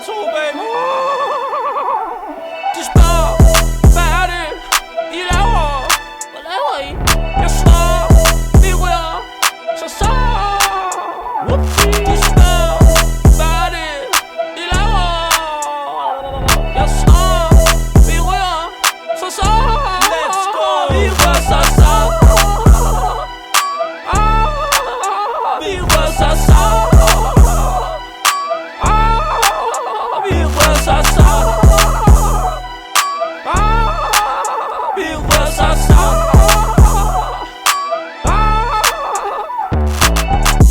2, baby. De spørger, hvad er det, I laver? Hvad laver I? Jeg svarer, vi rører, så. De spørger, hvad er det, I laver? Jeg svarer, vi rører, så. Let's go! Vi rører, så. Vi rører, så. Vi rører, så. Vi rører, så.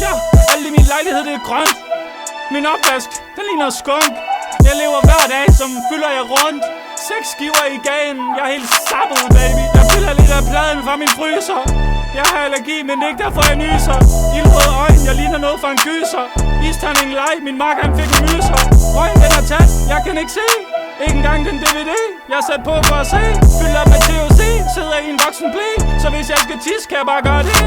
Ja, alt i min lejlighed, det er grønt. Min opvask, den ligner skunk. Jeg lever hver dag, som fylder jeg rundt. 6 skiver i gagen, jeg er helt sappet, baby. Jeg piller lidt af pladen fra min fryser. Jeg har allergi, men ikke derfor jeg nyser. Ildrøde øjne, jeg ligner noget fra en gyser. Isterning light, min makker han fik en myser. Røgen den er tæt, jeg kan ikke se. Ikke engang den DVD, jeg er sat på for at se. Fylder med THC, sidder i en voksen blæ. Så hvis jeg skal tisse, kan jeg bare gøre det.